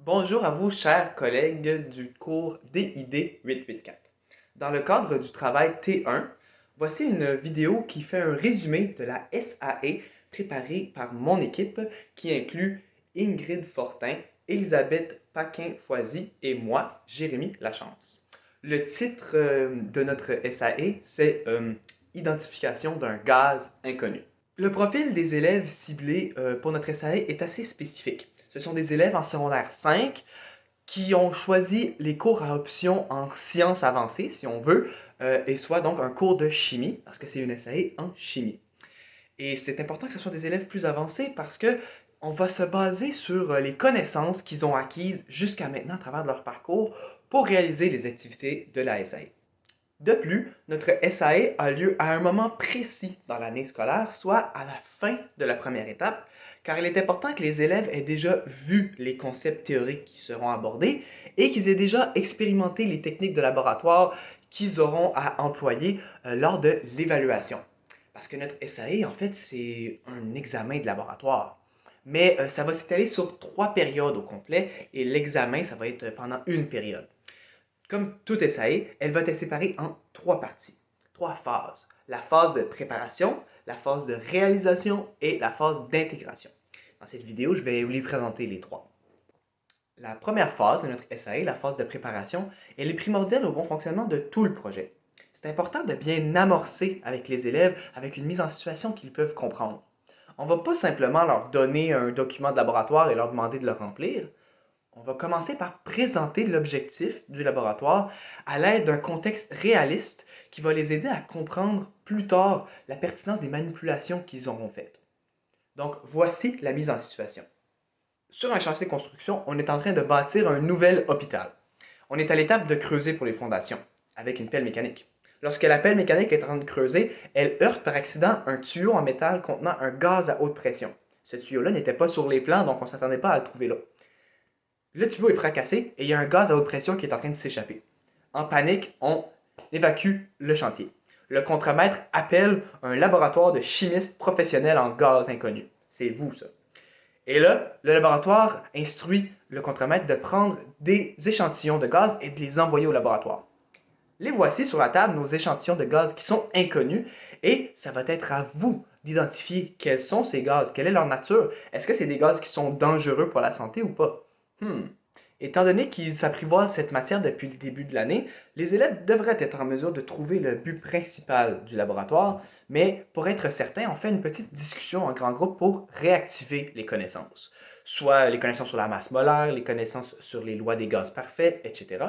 Bonjour à vous, chers collègues du cours DID 884. Dans le cadre du travail T1, voici une vidéo qui fait un résumé de la SAE préparée par mon équipe qui inclut Ingrid Fortin, Elisabeth Paquin-Foisy et moi, Jérémy Lachance. Le titre de notre SAE, c'est Identification d'un gaz inconnu. Le profil des élèves ciblés pour notre SAE est assez spécifique. Ce sont des élèves en secondaire 5 qui ont choisi les cours à option en sciences avancées, si on veut, et soit donc un cours de chimie, parce que c'est une SAE en chimie. Et c'est important que ce soit des élèves plus avancés parce que on va se baser sur les connaissances qu'ils ont acquises jusqu'à maintenant à travers leur parcours pour réaliser les activités de la SAE. De plus, notre SAE a lieu à un moment précis dans l'année scolaire, soit à la fin de la première étape, car il est important que les élèves aient déjà vu les concepts théoriques qui seront abordés et qu'ils aient déjà expérimenté les techniques de laboratoire qu'ils auront à employer lors de l'évaluation. Parce que notre SAE, en fait, c'est un examen de laboratoire. Mais ça va s'étaler sur 3 périodes au complet et l'examen, ça va être pendant une période. Comme toute SAE, elle va être séparée en 3 parties, 3 phases. La phase de préparation, la phase de réalisation et la phase d'intégration. Dans cette vidéo, je vais vous présenter les 3. La première phase de notre SAE, la phase de préparation, elle est primordiale au bon fonctionnement de tout le projet. C'est important de bien amorcer avec les élèves, avec une mise en situation qu'ils peuvent comprendre. On ne va pas simplement leur donner un document de laboratoire et leur demander de le remplir. On va commencer par présenter l'objectif du laboratoire à l'aide d'un contexte réaliste qui va les aider à comprendre plus tard la pertinence des manipulations qu'ils auront faites. Donc, voici la mise en situation. Sur un chantier de construction, on est en train de bâtir un nouvel hôpital. On est à l'étape de creuser pour les fondations, avec une pelle mécanique. Lorsque la pelle mécanique est en train de creuser, elle heurte par accident un tuyau en métal contenant un gaz à haute pression. Ce tuyau-là n'était pas sur les plans, donc on ne s'attendait pas à le trouver là. Le tuyau est fracassé et il y a un gaz à haute pression qui est en train de s'échapper. En panique, on évacue le chantier. Le contremaître appelle un laboratoire de chimistes professionnels en gaz inconnu. C'est vous, ça. Et là, le laboratoire instruit le contremaître de prendre des échantillons de gaz et de les envoyer au laboratoire. Les voici sur la table, nos échantillons de gaz qui sont inconnus, et ça va être à vous d'identifier quels sont ces gaz, quelle est leur nature. Est-ce que c'est des gaz qui sont dangereux pour la santé ou pas? Étant donné qu'ils s'apprivoisent cette matière depuis le début de l'année, les élèves devraient être en mesure de trouver le but principal du laboratoire, mais pour être certain, on fait une petite discussion en grand groupe pour réactiver les connaissances. Soit les connaissances sur la masse molaire, les connaissances sur les lois des gaz parfaits, etc.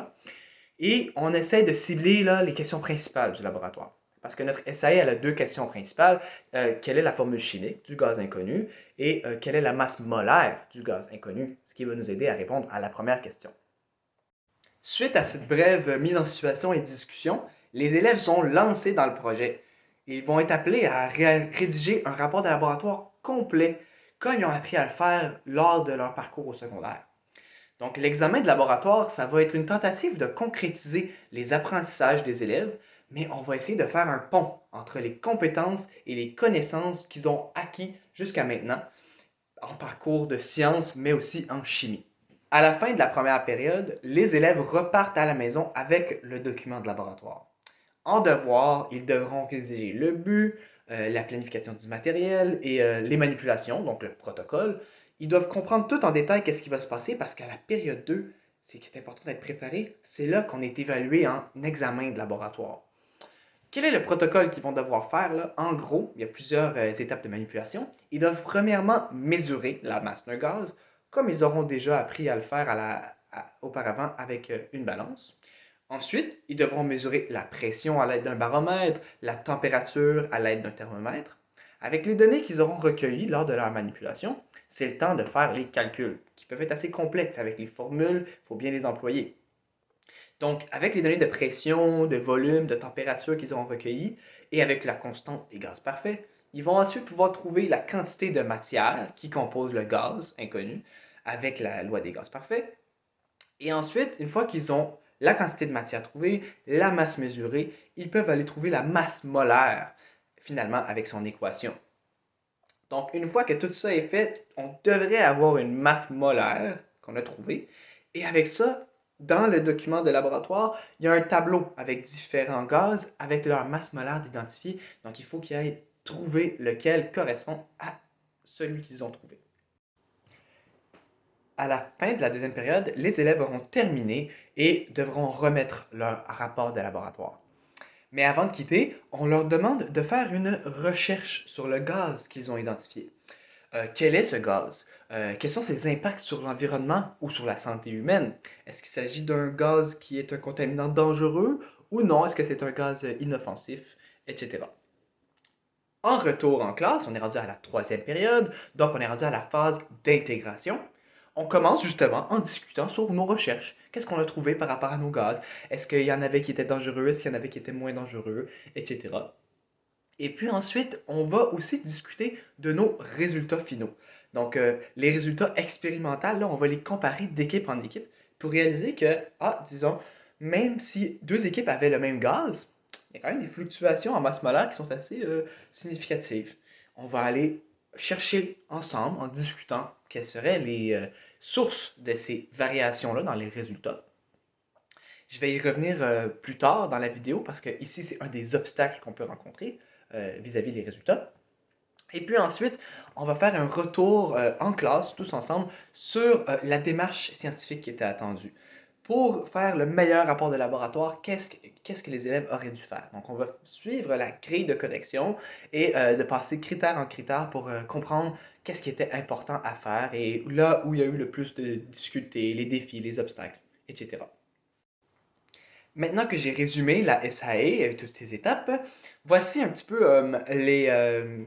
Et on essaie de cibler là, les questions principales du laboratoire. Parce que notre SAE, elle a 2 questions principales. Quelle est la formule chimique du gaz inconnu et quelle est la masse molaire du gaz inconnu, ce qui va nous aider à répondre à la première question. Suite à cette brève mise en situation et discussion, les élèves sont lancés dans le projet. Ils vont être appelés à rédiger un rapport de laboratoire complet, comme ils ont appris à le faire lors de leur parcours au secondaire. Donc, l'examen de laboratoire, ça va être une tentative de concrétiser les apprentissages des élèves, mais on va essayer de faire un pont entre les compétences et les connaissances qu'ils ont acquis jusqu'à maintenant en parcours de sciences, mais aussi en chimie. À la fin de la première période, les élèves repartent à la maison avec le document de laboratoire. En devoir, ils devront rédiger le but, la planification du matériel et les manipulations, donc le protocole. Ils doivent comprendre tout en détail qu'est-ce qui va se passer parce qu'à la période 2, c'est qui est important d'être préparé, c'est là qu'on est évalué en examen de laboratoire. Quel est le protocole qu'ils vont devoir faire là? En gros, il y a plusieurs étapes de manipulation. Ils doivent premièrement mesurer la masse d'un gaz, comme ils auront déjà appris à le faire auparavant avec une balance. Ensuite, ils devront mesurer la pression à l'aide d'un baromètre, la température à l'aide d'un thermomètre. Avec les données qu'ils auront recueillies lors de leur manipulation, c'est le temps de faire les calculs, qui peuvent être assez complexes avec les formules, il faut bien les employer. Donc, avec les données de pression, de volume, de température qu'ils auront recueillies, et avec la constante des gaz parfaits, ils vont ensuite pouvoir trouver la quantité de matière qui compose le gaz inconnu, avec la loi des gaz parfaits. Et ensuite, une fois qu'ils ont la quantité de matière trouvée, la masse mesurée, ils peuvent aller trouver la masse molaire, finalement, avec son équation. Donc, une fois que tout ça est fait, on devrait avoir une masse molaire qu'on a trouvée. Et avec ça, dans le document de laboratoire, il y a un tableau avec différents gaz, avec leur masse molaire d'identifier. Donc, il faut qu'ils aillent trouver lequel correspond à celui qu'ils ont trouvé. À la fin de la deuxième période, les élèves auront terminé et devront remettre leur rapport de laboratoire. Mais avant de quitter, on leur demande de faire une recherche sur le gaz qu'ils ont identifié. Quel est ce gaz? Quels sont ses impacts sur l'environnement ou sur la santé humaine? Est-ce qu'il s'agit d'un gaz qui est un contaminant dangereux ou non? Est-ce que c'est un gaz inoffensif, etc. En retour en classe, on est rendu à la troisième période, donc on est rendu à la phase d'intégration. On commence justement en discutant sur nos recherches. Qu'est-ce qu'on a trouvé par rapport à nos gaz? Est-ce qu'il y en avait qui étaient dangereux? Est-ce qu'il y en avait qui étaient moins dangereux? Etc. Et puis ensuite, on va aussi discuter de nos résultats finaux. Donc, les résultats expérimentaux, là, on va les comparer d'équipe en équipe pour réaliser que, disons, même si deux équipes avaient le même gaz, il y a quand même des fluctuations en masse molaire qui sont assez significatives. On va aller chercher ensemble, en discutant, quelles seraient les sources de ces variations-là dans les résultats. Je vais y revenir plus tard dans la vidéo parce que ici, c'est un des obstacles qu'on peut rencontrer vis-à-vis des résultats. Et puis ensuite, on va faire un retour en classe, tous ensemble, sur la démarche scientifique qui était attendue. Pour faire le meilleur rapport de laboratoire, qu'est-ce que les élèves auraient dû faire? Donc, on va suivre la grille de correction et de passer critère en critère pour comprendre qu'est-ce qui était important à faire et là où il y a eu le plus de difficultés, les défis, les obstacles, etc. Maintenant que j'ai résumé la SAE avec toutes ces étapes, voici un petit peu les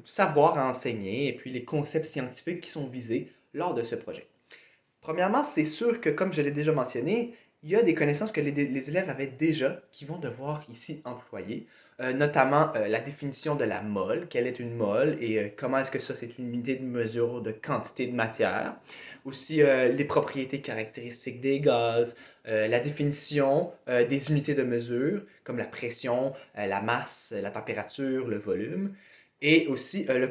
savoirs à enseigner et puis les concepts scientifiques qui sont visés lors de ce projet. Premièrement, c'est sûr que, comme je l'ai déjà mentionné, il y a des connaissances que les élèves avaient déjà qui vont devoir ici employer, notamment la définition de la mole, quelle est une mole et comment est-ce que ça c'est une unité de mesure de quantité de matière. Aussi les propriétés caractéristiques des gaz, la définition des unités de mesure comme la pression, la masse, la température, le volume, et aussi le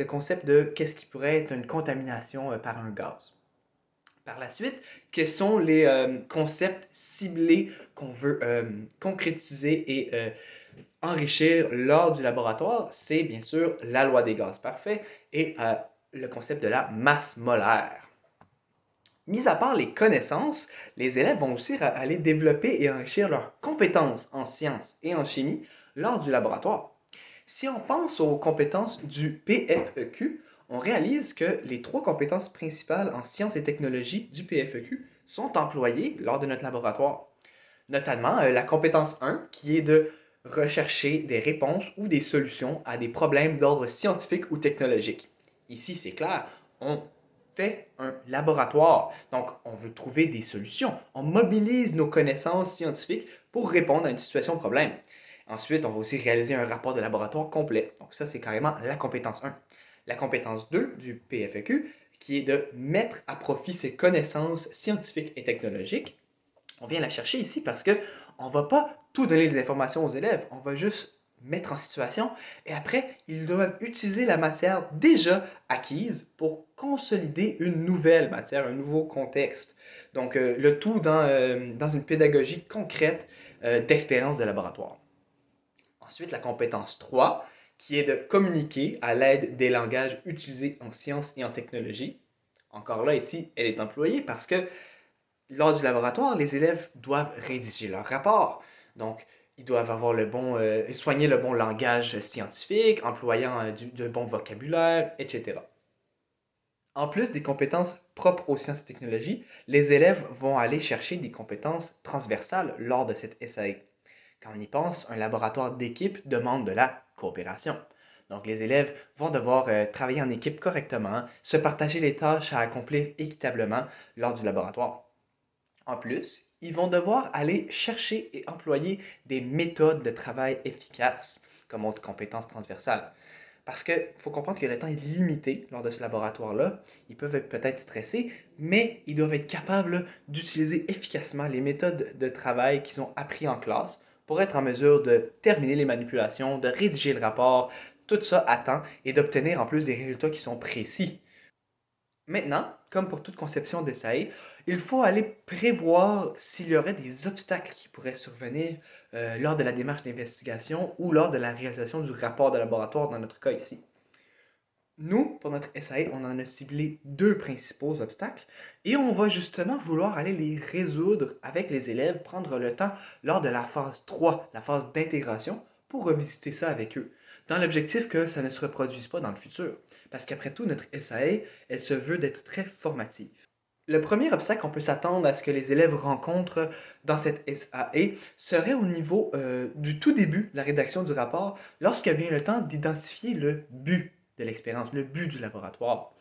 concept de qu'est-ce qui pourrait être une contamination par un gaz. Par la suite, quels sont les concepts ciblés qu'on veut concrétiser et enrichir lors du laboratoire? C'est bien sûr la loi des gaz parfaits et le concept de la masse molaire. Mis à part les connaissances, les élèves vont aussi aller développer et enrichir leurs compétences en sciences et en chimie lors du laboratoire. Si on pense aux compétences du PFEQ, on réalise que les trois compétences principales en sciences et technologies du PFEQ sont employées lors de notre laboratoire. Notamment la compétence 1 qui est de rechercher des réponses ou des solutions à des problèmes d'ordre scientifique ou technologique. Ici, c'est clair, on fait un laboratoire. Donc, on veut trouver des solutions. On mobilise nos connaissances scientifiques pour répondre à une situation problème. Ensuite, on va aussi réaliser un rapport de laboratoire complet. Donc ça, c'est carrément la compétence 1. La compétence 2 du PFEQ, qui est de mettre à profit ses connaissances scientifiques et technologiques. On vient la chercher ici parce que on ne va pas tout donner des informations aux élèves, on va juste mettre en situation et après, ils doivent utiliser la matière déjà acquise pour consolider une nouvelle matière, un nouveau contexte. Donc, le tout dans une pédagogie concrète d'expérience de laboratoire. Ensuite, la compétence 3, qui est de communiquer à l'aide des langages utilisés en sciences et en technologie. Encore là, ici, elle est employée parce que lors du laboratoire, les élèves doivent rédiger leur rapport. Donc, ils doivent avoir soigner le bon langage scientifique, employant de bon vocabulaire, etc. En plus des compétences propres aux sciences et technologies, les élèves vont aller chercher des compétences transversales lors de cette SAE. Quand on y pense, un laboratoire d'équipe demande de la coopération. Donc les élèves vont devoir travailler en équipe correctement, se partager les tâches à accomplir équitablement lors du laboratoire. En plus, ils vont devoir aller chercher et employer des méthodes de travail efficaces comme autre compétence transversale. Parce qu'il faut comprendre que le temps est limité lors de ce laboratoire-là. Ils peuvent être peut-être stressés, mais ils doivent être capables d'utiliser efficacement les méthodes de travail qu'ils ont appris en classe pour être en mesure de terminer les manipulations, de rédiger le rapport, tout ça à temps et d'obtenir en plus des résultats qui sont précis. Maintenant, comme pour toute conception d'SAE, il faut aller prévoir s'il y aurait des obstacles qui pourraient survenir lors de la démarche d'investigation ou lors de la réalisation du rapport de laboratoire dans notre cas ici. Nous, pour notre SAE, on en a ciblé deux principaux obstacles et on va justement vouloir aller les résoudre avec les élèves, prendre le temps lors de la phase 3, la phase d'intégration, pour revisiter ça avec eux, dans l'objectif que ça ne se reproduise pas dans le futur. Parce qu'après tout, notre SAE, elle se veut d'être très formative. Le premier obstacle qu'on peut s'attendre à ce que les élèves rencontrent dans cette SAE serait au niveau du tout début de la rédaction du rapport, lorsque vient le temps d'identifier le but de l'expérience, le but du laboratoire.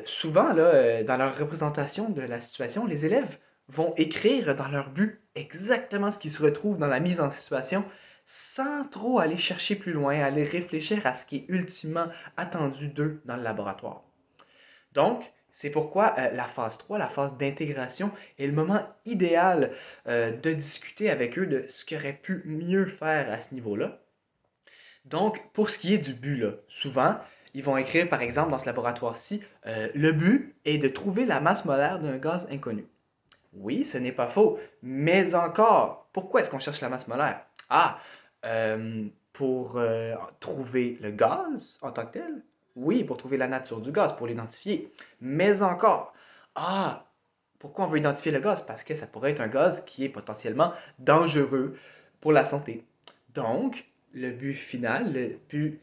Souvent, là, dans leur représentation de la situation, les élèves vont écrire dans leur but exactement ce qui se retrouve dans la mise en situation sans trop aller chercher plus loin, aller réfléchir à ce qui est ultimement attendu d'eux dans le laboratoire. Donc, c'est pourquoi la phase 3, la phase d'intégration, est le moment idéal de discuter avec eux de ce qu'ils auraient pu mieux faire à ce niveau-là. Donc, pour ce qui est du but, là, souvent, ils vont écrire, par exemple, dans ce laboratoire-ci, le but est de trouver la masse molaire d'un gaz inconnu. Oui, ce n'est pas faux, mais encore, pourquoi est-ce qu'on cherche la masse molaire? Ah, pour trouver le gaz en tant que tel? Oui, pour trouver la nature du gaz, pour l'identifier. Mais encore, ah, pourquoi on veut identifier le gaz? Parce que ça pourrait être un gaz qui est potentiellement dangereux pour la santé. Donc, le but final, le but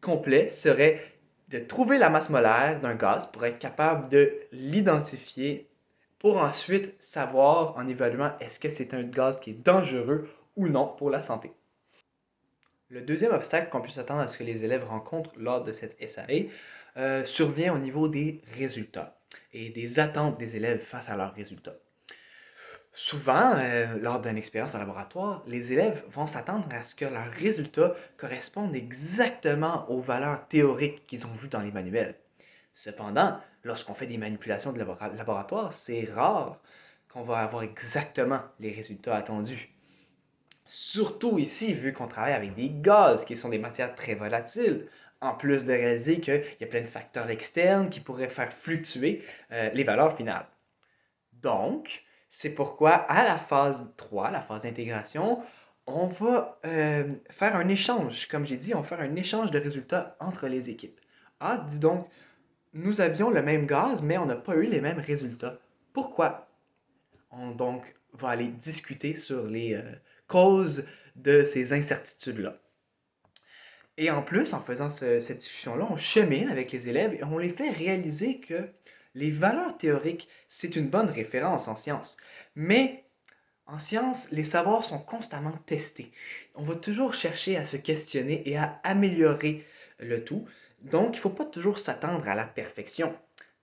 complet serait de trouver la masse molaire d'un gaz pour être capable de l'identifier pour ensuite savoir en évaluant est-ce que c'est un gaz qui est dangereux ou non pour la santé. Le deuxième obstacle qu'on peut s'attendre à ce que les élèves rencontrent lors de cette SAE survient au niveau des résultats et des attentes des élèves face à leurs résultats. Souvent, lors d'une expérience en laboratoire, les élèves vont s'attendre à ce que leurs résultats correspondent exactement aux valeurs théoriques qu'ils ont vues dans les manuels. Cependant, lorsqu'on fait des manipulations de laboratoire, c'est rare qu'on va avoir exactement les résultats attendus. Surtout ici, vu qu'on travaille avec des gaz qui sont des matières très volatiles, en plus de réaliser qu'il y a plein de facteurs externes qui pourraient faire fluctuer les valeurs finales. Donc, c'est pourquoi à la phase 3, la phase d'intégration, on va faire un échange. Comme j'ai dit, on va faire un échange de résultats entre les équipes. Ah, dis donc, nous avions le même gaz, mais on n'a pas eu les mêmes résultats. Pourquoi? On donc va aller discuter sur les causes de ces incertitudes-là. Et en plus, en faisant cette discussion-là, on chemine avec les élèves et on les fait réaliser que les valeurs théoriques, c'est une bonne référence en sciences. Mais en sciences, les savoirs sont constamment testés. On va toujours chercher à se questionner et à améliorer le tout. Donc, il ne faut pas toujours s'attendre à la perfection.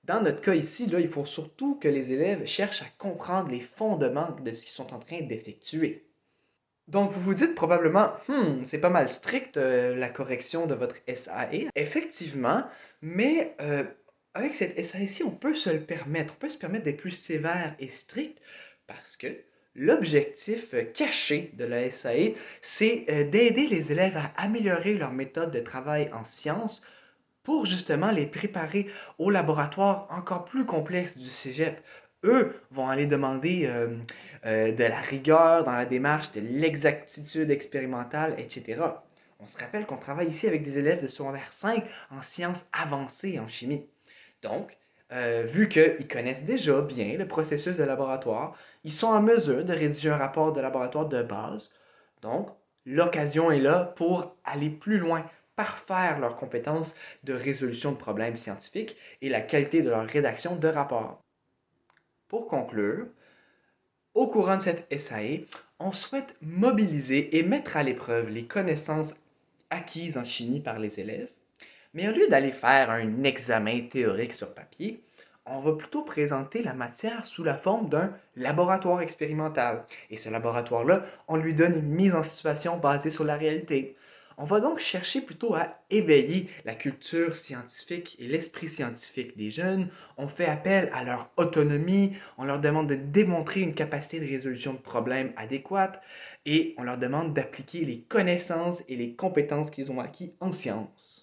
Dans notre cas ici, là, il faut surtout que les élèves cherchent à comprendre les fondements de ce qu'ils sont en train d'effectuer. Donc, vous vous dites probablement, c'est pas mal strict la correction de votre SAE. Effectivement, mais avec cette SAE-ci, on peut se le permettre. On peut se permettre d'être plus sévère et strict parce que l'objectif caché de la SAE, c'est d'aider les élèves à améliorer leur méthode de travail en sciences pour justement les préparer au laboratoire encore plus complexe du cégep. Eux vont aller demander de la rigueur dans la démarche, de l'exactitude expérimentale, etc. On se rappelle qu'on travaille ici avec des élèves de secondaire 5 en sciences avancées en chimie. Donc, vu qu'ils connaissent déjà bien le processus de laboratoire, ils sont en mesure de rédiger un rapport de laboratoire de base. Donc, l'occasion est là pour aller plus loin, parfaire leurs compétences de résolution de problèmes scientifiques et la qualité de leur rédaction de rapports. Pour conclure, au courant de cette SAE, on souhaite mobiliser et mettre à l'épreuve les connaissances acquises en chimie par les élèves, mais au lieu d'aller faire un examen théorique sur papier, on va plutôt présenter la matière sous la forme d'un laboratoire expérimental. Et ce laboratoire-là, on lui donne une mise en situation basée sur la réalité. On va donc chercher plutôt à éveiller la culture scientifique et l'esprit scientifique des jeunes. On fait appel à leur autonomie, on leur demande de démontrer une capacité de résolution de problèmes adéquate et on leur demande d'appliquer les connaissances et les compétences qu'ils ont acquis en sciences.